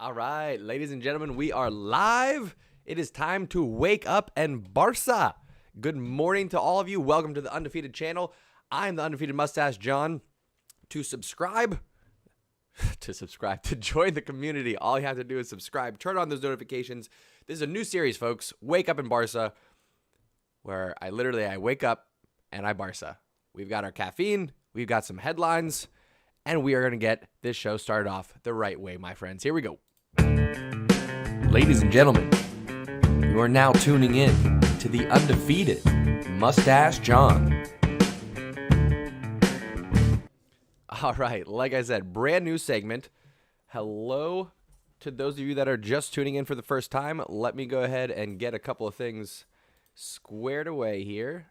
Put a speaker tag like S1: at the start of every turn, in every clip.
S1: All right, ladies and gentlemen, we are live. It is time to wake up and Barca. Good morning to all of you. Welcome to the Undefeated channel. I'm the Undefeated Mustache John. To join the community, all you have to do is subscribe. Turn on those notifications. This is a new series, folks. Wake Up and Barca, where I wake up and I Barca. We've got our caffeine. We've got some headlines. And we are going to get this show started off the right way, my friends. Here we go. Ladies and gentlemen, you are now tuning in to the Undefeated Mustache John. All right, like I said, brand new segment. Hello to those of you that are just tuning in for the first time. Let me go ahead and get a couple of things squared away here.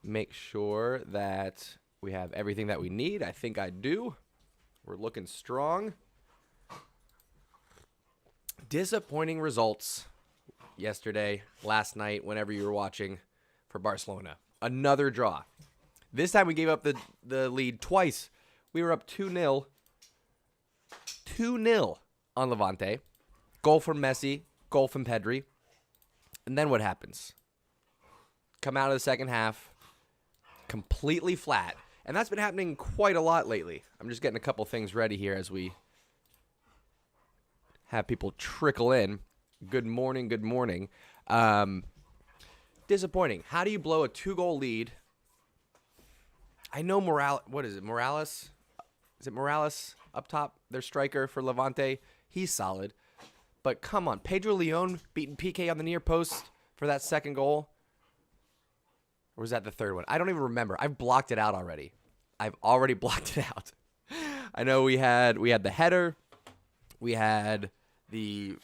S1: Make sure that we have everything that we need. I think I do. We're looking strong. Disappointing results yesterday, last night, whenever you were watching for Barcelona. Another draw. This time we gave up the lead twice. We were up 2-0. 2-0 on Levante. Goal from Messi. Goal from Pedri. And then what happens? Come out of the second half completely flat. And that's been happening quite a lot lately. I'm just getting a couple things ready here as we have people trickle in. Good morning, good morning. Disappointing. How do you blow a 2-goal lead? I know what is it, Morales? Is it Morales up top? Their striker for Levante. He's solid. But come on, Pedro Leon beating PK on the near post for that second goal. Or was that the third one? I don't even remember. I've blocked it out already. I've already blocked it out. I know we had the header. We had the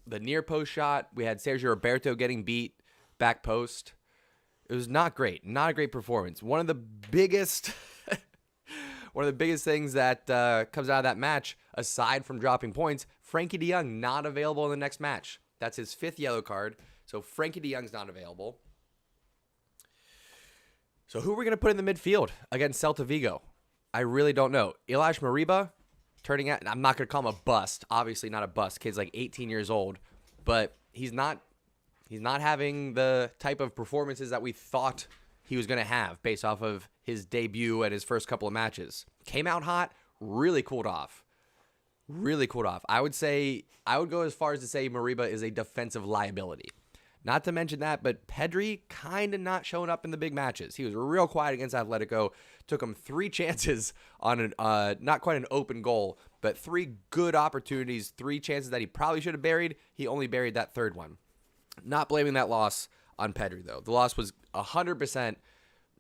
S1: near post shot. We had Sergio Roberto getting beat back post. It was not great. Not a great performance. One of the biggest things that comes out of that match, aside from dropping points, Frankie de Jong not available in the next match. That's his 5th yellow card. So Frankie de Jong's not available. So who are we going to put in the midfield against Celta Vigo? I really don't know. Ilaix Mariba turning out, I'm not going to call him a bust. Obviously not a bust. Kid's like 18 years old. But he's not having the type of performances that we thought he was going to have based off of his debut and his first couple of matches. Came out hot, really cooled off. Really cooled off. I would go as far as to say Mariba is a defensive liability. Not to mention that, but Pedri kind of not showing up in the big matches. He was real quiet against Atletico. Took him 3 chances on not quite an open goal, but 3 good opportunities, 3 chances that he probably should have buried. He only buried that third one. Not blaming that loss on Pedri, though. The loss was 100%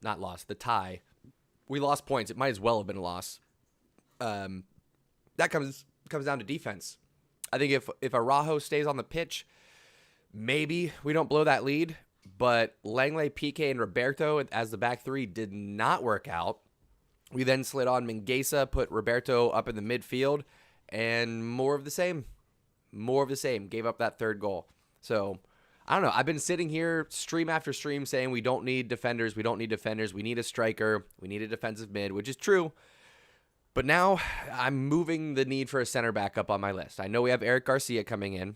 S1: not loss, the tie. We lost points. It might as well have been a loss. That comes down to defense. I think if Araujo stays on the pitch, maybe we don't blow that lead. But Langley, PK, and Roberto as the back 3 did not work out. We then slid on Mingueza, put Roberto up in the midfield, and more of the same. More of the same. Gave up that third goal. So, I don't know. I've been sitting here stream after stream saying we don't need defenders. We don't need defenders. We need a striker. We need a defensive mid, which is true. But now I'm moving the need for a center back up on my list. I know we have Eric Garcia coming in,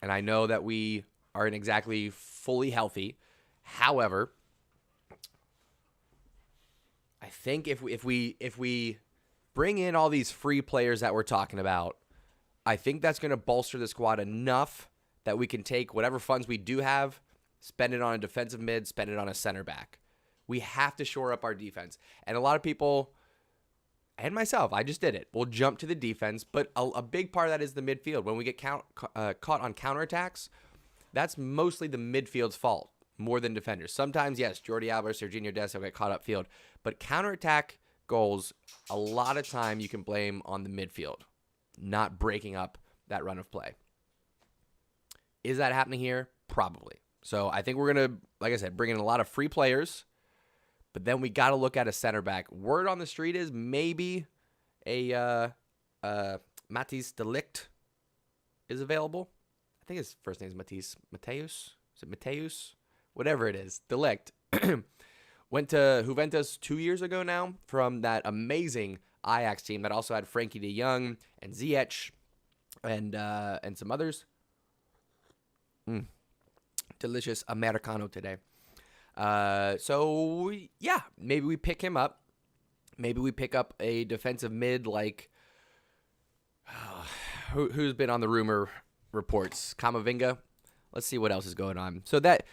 S1: and I know that we aren't exactly fully healthy. However, I think if we bring in all these free players that we're talking about, I think that's going to bolster the squad enough that we can take whatever funds we do have, spend it on a defensive mid, spend it on a center back. We have to shore up our defense. And a lot of people, and myself, I just did it, we'll jump to the defense, but a big part of that is the midfield. When we get caught on counterattacks, that's mostly the midfield's fault more than defenders. Sometimes, yes, Jordi Alba, Serginho Dest will get caught upfield, but counterattack goals, a lot of time you can blame on the midfield, not breaking up that run of play. Is that happening here? Probably. So I think we're going to, like I said, bring in a lot of free players, but then we got to look at a center back. Word on the street is maybe a Matthijs de Ligt is available. I think his first name is Mateus. Is it Mateus? Whatever it is. De Ligt. went to Juventus 2 years ago now from that amazing Ajax team that also had Frankie de Jong and Ziyech and some others. Delicious Americano today. So, yeah, maybe we pick him up. Maybe we pick up a defensive mid like who's been on the rumor reports? Camavinga. Let's see what else is going on. So that,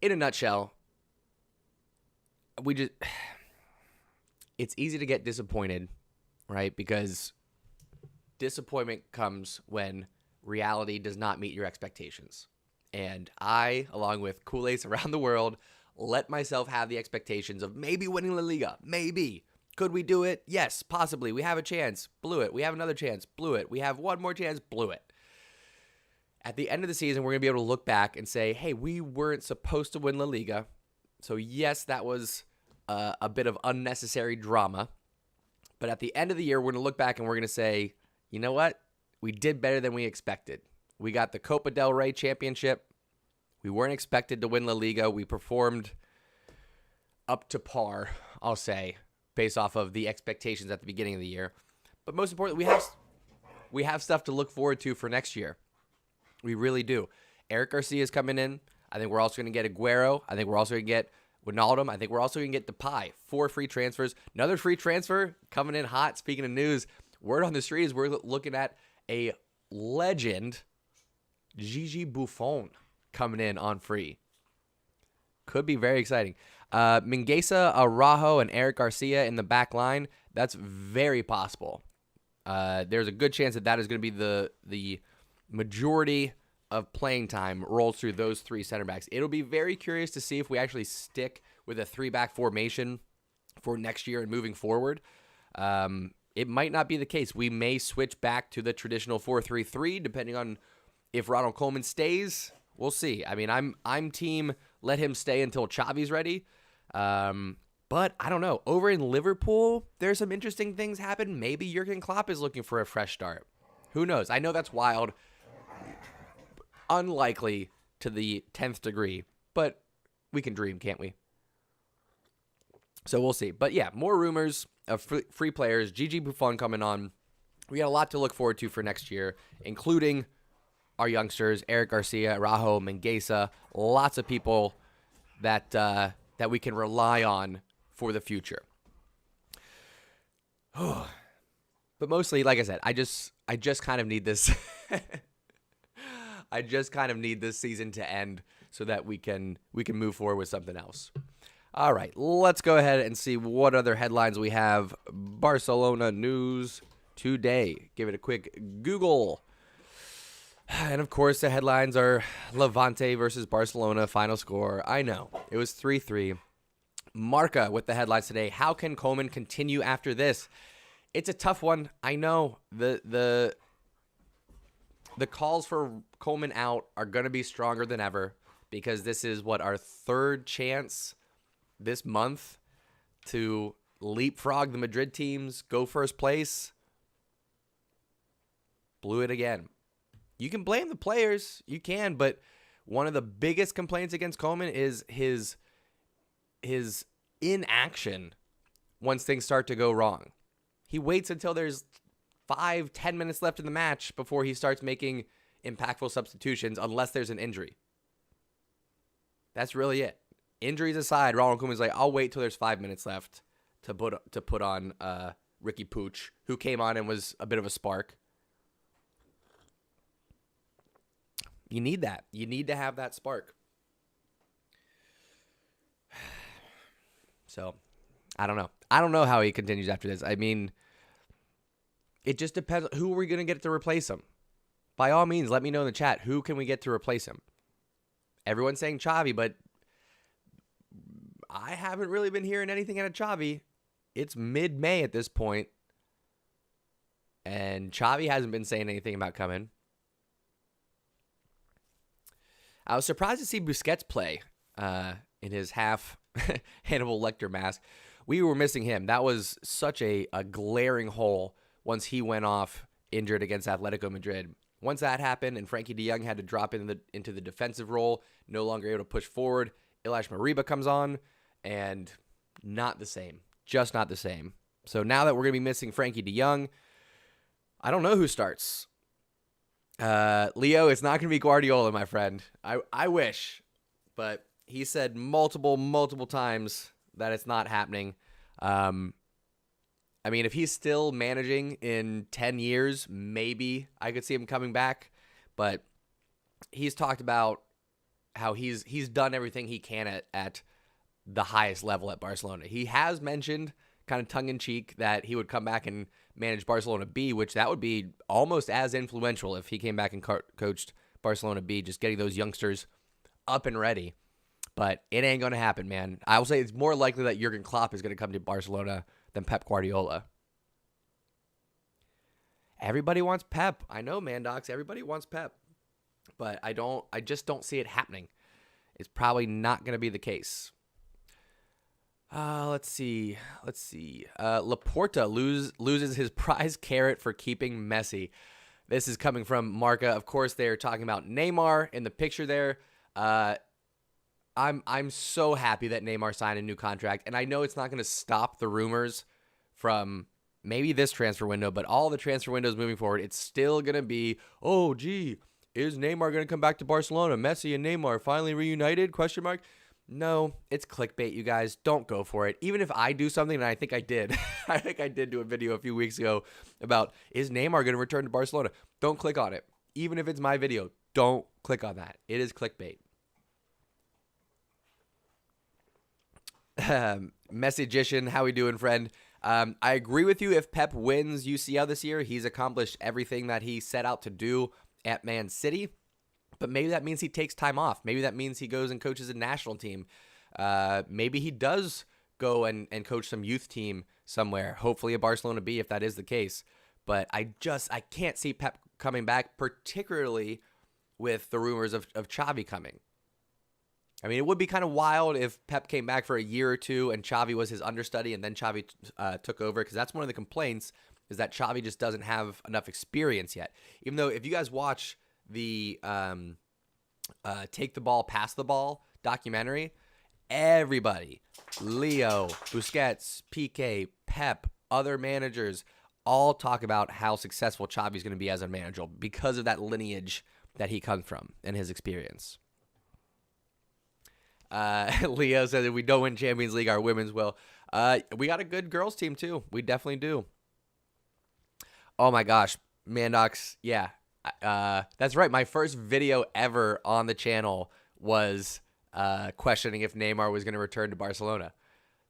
S1: in a nutshell, it's easy to get disappointed, right? Because disappointment comes when reality does not meet your expectations. And I, along with Kool-Aids around the world, let myself have the expectations of maybe winning La Liga. Maybe. Could we do it? Yes, possibly. We have a chance. Blew it. We have another chance. Blew it. We have one more chance. Blew it. At the end of the season, we're going to be able to look back and say, hey, we weren't supposed to win La Liga. So, yes, that was a bit of unnecessary drama. But at the end of the year, we're going to look back and we're going to say, you know what? We did better than we expected. We got the Copa del Rey championship. We weren't expected to win La Liga. We performed up to par, I'll say, based off of the expectations at the beginning of the year. But most importantly, we have stuff to look forward to for next year. We really do. Eric Garcia is coming in. I think we're also going to get Aguero. I think we're also going to get Wijnaldum. I think we're also going to get Depay. 4 free transfers. Another free transfer coming in hot. Speaking of news, word on the street is we're looking at a legend, Gigi Buffon, coming in on free. Could be very exciting. Mingueza, Araujo, and Eric Garcia in the back line. That's very possible. There's a good chance that is going to be the majority of playing time rolls through those 3 center backs. It'll be very curious to see if we actually stick with a 3-back formation for next year and moving forward. It might not be the case. We may switch back to the traditional 4-3-3 depending on if Ronald Koeman stays. We'll see. I mean, I'm team let him stay until Xavi's ready. But I don't know. Over in Liverpool, there's some interesting things happen. Maybe Jurgen Klopp is looking for a fresh start. Who knows? I know that's wild. Unlikely to the 10th degree. But we can dream, can't we? So we'll see. But yeah, more rumors of free players. Gigi Buffon coming on. We got a lot to look forward to for next year, including our youngsters, Eric Garcia, Araujo, Mingueza. Lots of people that we can rely on for the future. But mostly, like I said, I just kind of need this. I just kind of need this season to end so that we can move forward with something else. All right, let's go ahead and see what other headlines we have. Barcelona News Today. Give it a quick Google. And, of course, the headlines are Levante versus Barcelona, final score. I know. It was 3-3. Marca with the headlines today. How can Koeman continue after this? It's a tough one. I know. The calls for Koeman out are going to be stronger than ever because this is, our 3rd chance this month to leapfrog the Madrid teams, go first place. Blew it again. You can blame the players. You can, but one of the biggest complaints against Koeman is his inaction once things start to go wrong. He waits until there's 5-10 minutes left in the match before he starts making impactful substitutions unless there's an injury. That's really it. Injuries aside, Ronald Koeman's like, I'll wait till there's 5 minutes left to put on Ricky Puig, who came on and was a bit of a spark. You need that. You need to have that spark. So, I don't know. I don't know how he continues after this. I mean, it just depends. Who are we going to get to replace him? By all means, let me know in the chat. Who can we get to replace him? Everyone's saying Xavi, but I haven't really been hearing anything out of Xavi. It's mid-May at this point, and Xavi hasn't been saying anything about coming. I was surprised to see Busquets play in his half Hannibal Lecter mask. We were missing him. That was such a glaring hole once he went off injured against Atletico Madrid. Once that happened and Frankie de Jong had to drop into the defensive role, no longer able to push forward, Ilaix Mariba comes on, and not the same. Just not the same. So now that we're going to be missing Frankie de Jong, I don't know who starts. Leo, it's not going to be Guardiola, my friend. I wish, but he said multiple times that it's not happening. I mean, if he's still managing in 10 years, maybe I could see him coming back. But he's talked about how he's done everything he can at the highest level at Barcelona. He has mentioned, kind of tongue-in-cheek, that he would come back and manage Barcelona B, which that would be almost as influential if he came back and coached Barcelona B, just getting those youngsters up and ready. But it ain't going to happen, man. I will say it's more likely that Jurgen Klopp is going to come to Barcelona than Pep Guardiola. Everybody wants Pep. I know, Mandox. Everybody wants Pep. But I just don't see it happening. It's probably not going to be the case. Let's see. Laporta loses his prize carrot for keeping Messi. This is coming from Marca. Of course, they're talking about Neymar in the picture there. I'm so happy that Neymar signed a new contract, and I know it's not going to stop the rumors from maybe this transfer window, but all the transfer windows moving forward. It's still going to be, oh, gee, is Neymar going to come back to Barcelona? Messi and Neymar finally reunited? ? No, it's clickbait, you guys. Don't go for it. Even if I do something, and I think I did. I think I did do a video a few weeks ago about, is Neymar going to return to Barcelona? Don't click on it. Even if it's my video, don't click on that. It is clickbait. Messagician, how we doing, friend? I agree with you. If Pep wins UCL this year, he's accomplished everything that he set out to do at Man City. But maybe that means he takes time off. Maybe that means he goes and coaches a national team. Maybe he does go and coach some youth team somewhere, hopefully a Barcelona B if that is the case. But I can't see Pep coming back, particularly with the rumors of Xavi coming. I mean, it would be kind of wild if Pep came back for a year or two and Xavi was his understudy and then Xavi took over, because that's one of the complaints, is that Xavi just doesn't have enough experience yet. Even though if you guys watch the Take the Ball, Pass the Ball documentary, everybody, Leo, Busquets, Piqué, Pep, other managers, all talk about how successful Xavi's going to be as a manager because of that lineage that he comes from and his experience. Leo says if we don't win Champions League, our women's will. We got a good girls team too. We definitely do. Oh my gosh, Mandox, yeah. That's right. My first video ever on the channel was questioning if Neymar was going to return to Barcelona.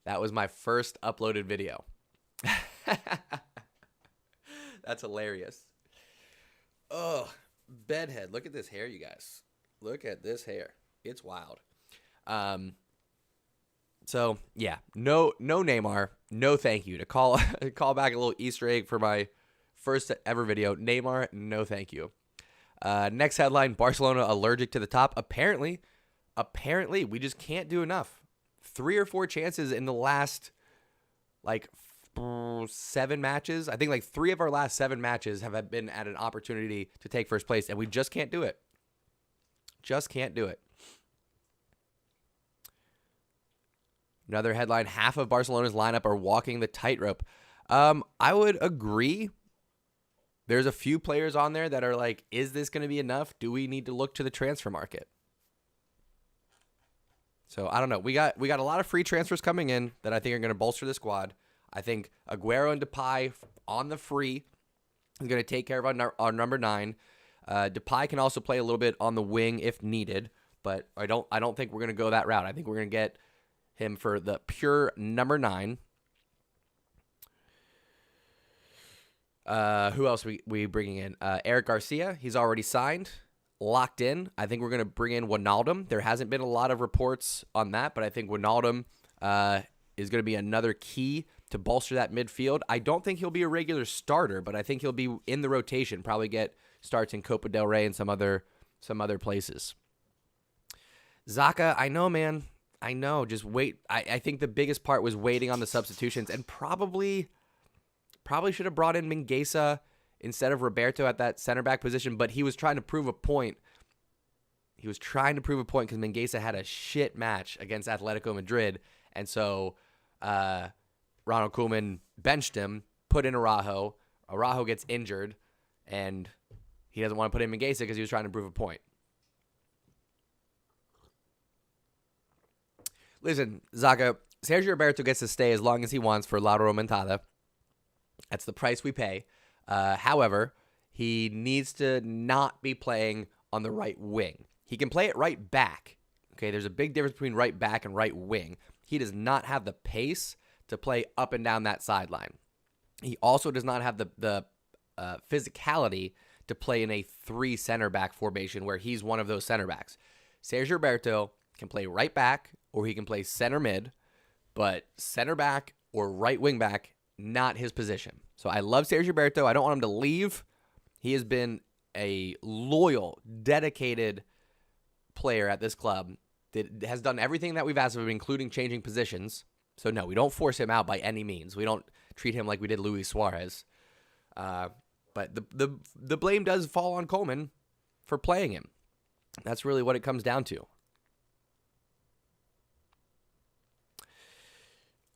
S1: That was my first uploaded video. That's hilarious. Oh, bedhead. Look at this hair, you guys. Look at this hair. It's wild. So yeah, no Neymar, no thank you. To call back a little Easter egg for my first ever video, Neymar, no thank you. Next headline, Barcelona allergic to the top. Apparently, we just can't do enough. 3 or 4 chances in the last, 7 matches. I think 3 of our last 7 matches have been at an opportunity to take first place, and we just can't do it. Just can't do it. Another headline, half of Barcelona's lineup are walking the tightrope. I would agree. There's a few players on there that are like, is this going to be enough? Do we need to look to the transfer market? So I don't know. We got a lot of free transfers coming in that I think are going to bolster the squad. I think Aguero and Depay on the free is going to take care of our number 9. Depay can also play a little bit on the wing if needed, but I don't think we're going to go that route. I think we're going to get him for the pure number 9. Who else we bringing in? Eric Garcia. He's already signed, locked in. I think we're going to bring in Wijnaldum. There hasn't been a lot of reports on that, but I think Wijnaldum is going to be another key to bolster that midfield. I don't think he'll be a regular starter, but I think he'll be in the rotation. Probably get starts in Copa del Rey and some other places. Xhaka, I know, man. I know. Just wait. I think the biggest part was waiting on the substitutions, and probably should have brought in Mingueza instead of Roberto at that center back position, but he was trying to prove a point. Because Mingueza had a shit match against Atletico Madrid, and so Ronald Koeman benched him, put in Araujo. Araujo gets injured, and he doesn't want to put him in Gesa because he was trying to prove a point. Listen, Zaka, Sergio Roberto gets to stay as long as he wants for La Remontada. That's the price we pay. However, he needs to not be playing on the right wing. He can play it right back. Okay, there's a big difference between right back and right wing. He does not have the pace to play up and down that sideline. He also does not have the physicality to play in a 3 center back formation where he's one of those center backs. Sergio Roberto can play right back or he can play center mid, but center back or right wing back, not his position. So I love Sergio Roberto. I don't want him to leave. He has been a loyal, dedicated player at this club that has done everything that we've asked of him, including changing positions. So no, we don't force him out by any means. We don't treat him like we did Luis Suarez. But the blame does fall on Koeman for playing him. That's really what it comes down to.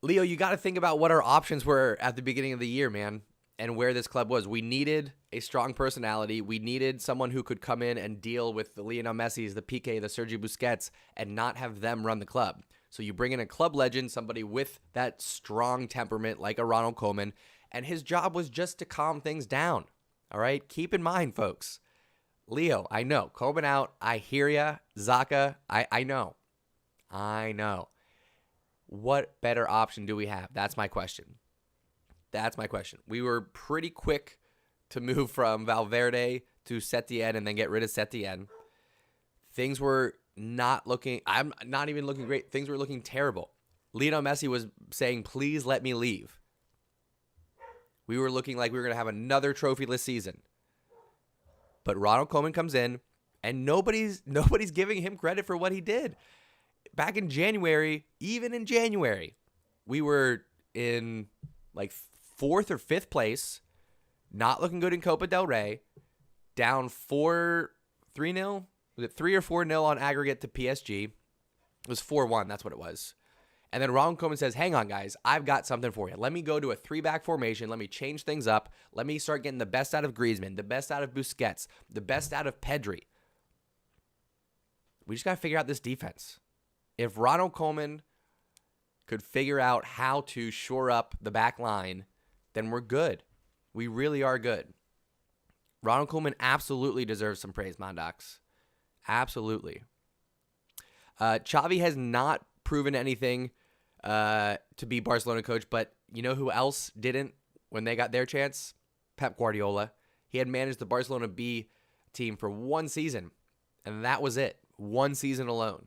S1: Leo, you got to think about what our options were at the beginning of the year, man, and where this club was. We needed a strong personality. We needed someone who could come in and deal with the Lionel Messis, the Piqué, the Sergio Busquets, and not have them run the club. So you bring in a club legend, somebody with that strong temperament like a Ronald Koeman, and his job was just to calm things down. All right? Keep in mind, folks. Leo, I know. Koeman out. I hear ya. Zaka, I know. I know. What better option do we have? That's my question. That's my question. We were pretty quick to move from Valverde to Setien and then get rid of Setien. Things were not looking, I'm not even looking great. Things were looking terrible. Lionel Messi was saying, please let me leave. We were looking like we were going to have another trophyless season. But Ronald Koeman comes in, and nobody's giving him credit for what he did. Back in January, even in January, we were in like 4th or 5th place, not looking good in Copa del Rey, down 3-0. Was it 3 or 4-0 on aggregate to PSG? It was 4-1. That's what it was. And then Ronald Koeman says, hang on, guys. I've got something for you. Let me go to a 3-back formation. Let me change things up. Let me start getting the best out of Griezmann, the best out of Busquets, the best out of Pedri. We just got to figure out this defense. If Ronald Koeman could figure out how to shore up the back line, then we're good. We really are good. Ronald Koeman absolutely deserves some praise, Mondox. Absolutely. Xavi has not proven anything to be Barcelona coach, but you know who else didn't when they got their chance? Pep Guardiola. He had managed the Barcelona B team for 1 season, and that was it. 1 season alone.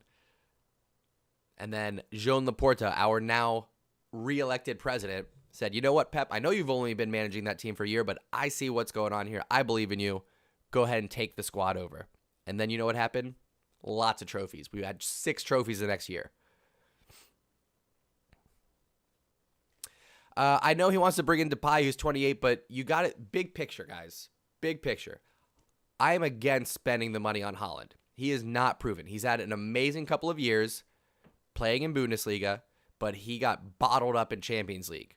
S1: And then Joan Laporta, our now re-elected president, said, you know what, Pep, I know you've only been managing that team for a year, but I see what's going on here. I believe in you. Go ahead and take the squad over. And then you know what happened? Lots of trophies. We had 6 trophies the next year. I know he wants to bring in Depay, who's 28, but you got it. Big picture, guys. Big picture. I am against spending the money on Haaland. He is not proven. He's had an amazing couple of years playing in Bundesliga, but he got bottled up in Champions League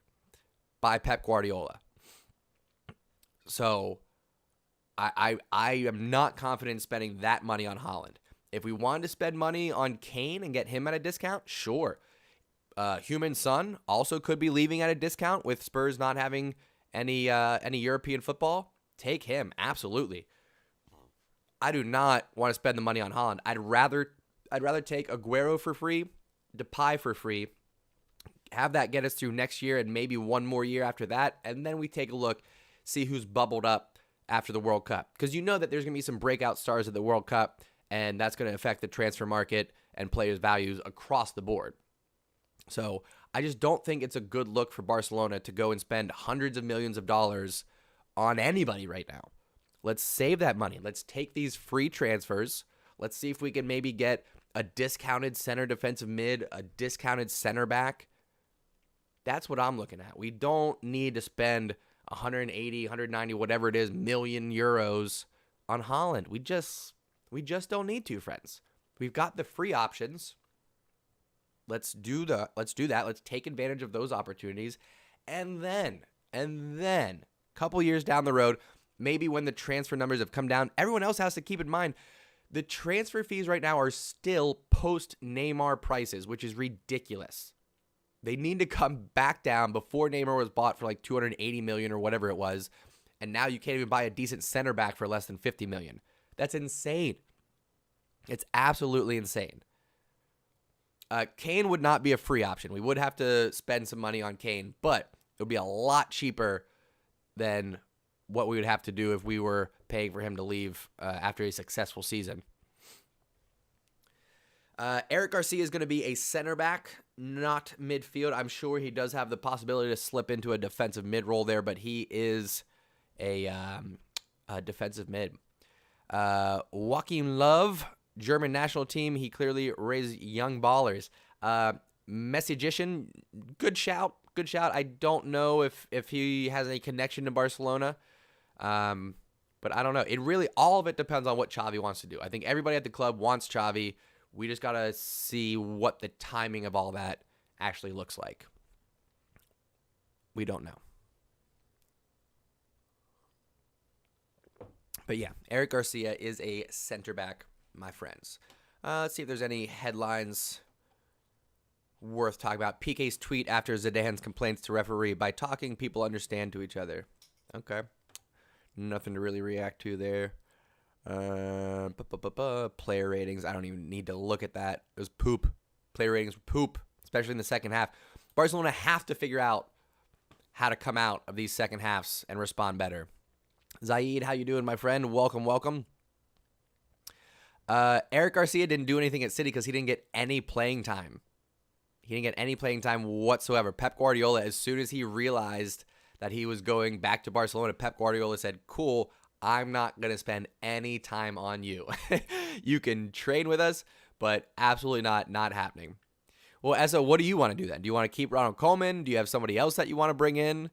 S1: by Pep Guardiola. So I am not confident in spending that money on Haaland. If we wanted to spend money on Kane and get him at a discount, sure. Human Son also could be leaving at a discount with Spurs not having any European football. Take him, absolutely. I do not want to spend the money on Haaland. I'd rather take Aguero for free, Depay for free, have that get us through next year and maybe one more year after that, and then we take a look, see who's bubbled up after the World Cup. Because you know that there's going to be some breakout stars at the World Cup, and that's going to affect the transfer market and players' values across the board. So I just don't think it's a good look for Barcelona to go and spend hundreds of millions of dollars on anybody right now. Let's save that money. Let's take these free transfers. Let's see if we can maybe get a discounted center defensive mid, a discounted center back. That's what I'm looking at. We don't need to spend 180, 190, whatever it is, million euros on Haaland. We just don't need to, friends. We've got the free options. Let's do that. Let's take advantage of those opportunities. And then, a couple years down the road, maybe when the transfer numbers have come down, everyone else has to keep in mind the transfer fees right now are still post-Neymar prices, which is ridiculous. They need to come back down. Before Neymar was bought for like $280 million or whatever it was, and now you can't even buy a decent center back for less than $50 million. That's insane. It's absolutely insane. Kane would not be a free option. We would have to spend some money on Kane, but it would be a lot cheaper than what we would have to do if we were paying for him to leave after a successful season. Eric Garcia is going to be a center back, not midfield. I'm sure he does have the possibility to slip into a defensive mid role there, but he is a defensive mid. Joachim Löw, German national team. He clearly raised young ballers. Messagician, good shout. I don't know if he has any connection to Barcelona. But I don't know. It really, all of it depends on what Xavi wants to do. I think everybody at the club wants Xavi. We just got to see what the timing of all that actually looks like. We don't know. But yeah, Eric Garcia is a center back, my friends. Let's see if there's any headlines worth talking about. PK's tweet after Zidane's complaints to referee: by talking, people understand to each other. Okay. Nothing to really react to there. Player ratings. I don't even need to look at that. It was poop. Player ratings were poop, especially in the second half. Barcelona have to figure out how to come out of these second halves and respond better. Zaid, how you doing, my friend? Welcome. Eric Garcia didn't do anything at City because he didn't get any playing time. He didn't get any playing time whatsoever. Pep Guardiola, as soon as he realized that he was going back to Barcelona, Pep Guardiola said, cool, I'm not going to spend any time on you. You can train with us, but absolutely not happening. Well, Essa, what do you want to do then? Do you want to keep Ronald Koeman? Do you have somebody else that you want to bring in?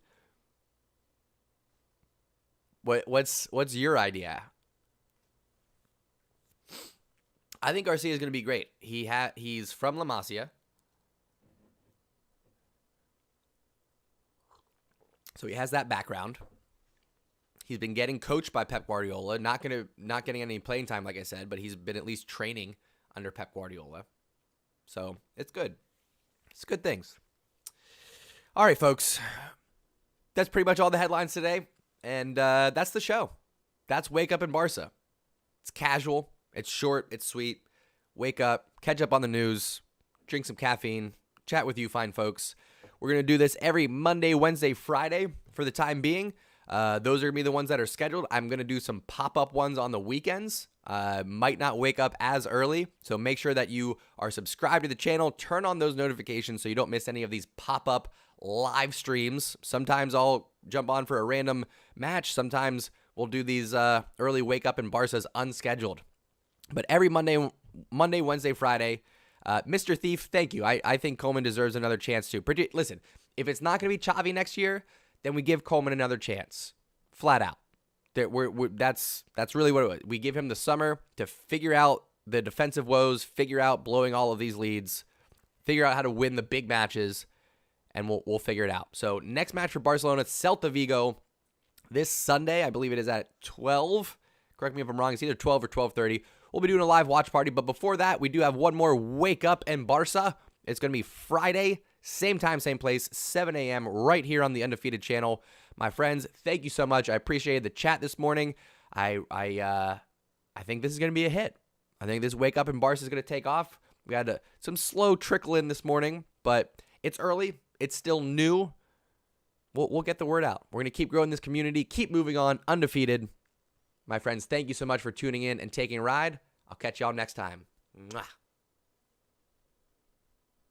S1: What's your idea? I think Garcia is going to be great. He's from La Masia. So he has that background. He's been getting coached by Pep Guardiola. Not getting any playing time, like I said, but he's been at least training under Pep Guardiola. So it's good. It's good things. All right, folks. That's pretty much all the headlines today. And that's the show. That's Wake Up in Barca. It's casual. It's short. It's sweet. Wake up. Catch up on the news. Drink some caffeine. Chat with you fine folks. We're going to do this every Monday, Wednesday, Friday for the time being. Those are going to be the ones that are scheduled. I'm going to do some pop-up ones on the weekends. Might not wake up as early, so make sure that you are subscribed to the channel. Turn on those notifications so you don't miss any of these pop-up live streams. Sometimes I'll jump on for a random match. Sometimes we'll do these early Wake Up in Barca's unscheduled. But every Monday, Wednesday, Friday, Mr. Thief, thank you. I think Coleman deserves another chance too. Listen, if it's not going to be Xavi next year, then we give Coleman another chance, flat out. That's really what it was. We give him the summer to figure out the defensive woes, figure out blowing all of these leads, figure out how to win the big matches, and we'll figure it out. So next match for Barcelona, Celta Vigo, this Sunday. I believe it is at 12. Correct me if I'm wrong. It's either 12 or 12:30. We'll be doing a live watch party, but before that, we do have one more Wake Up in Barca. It's going to be Friday, same time, same place, 7 a.m. right here on the Undefeated channel. My friends, thank you so much. I appreciated the chat this morning. I think this is going to be a hit. I think this Wake Up in Barca is going to take off. We had some slow trickle in this morning, but it's early. It's still new. We'll get the word out. We're going to keep growing this community, keep moving on, Undefeated. My friends, thank you so much for tuning in and taking a ride. I'll catch y'all next time. Mwah.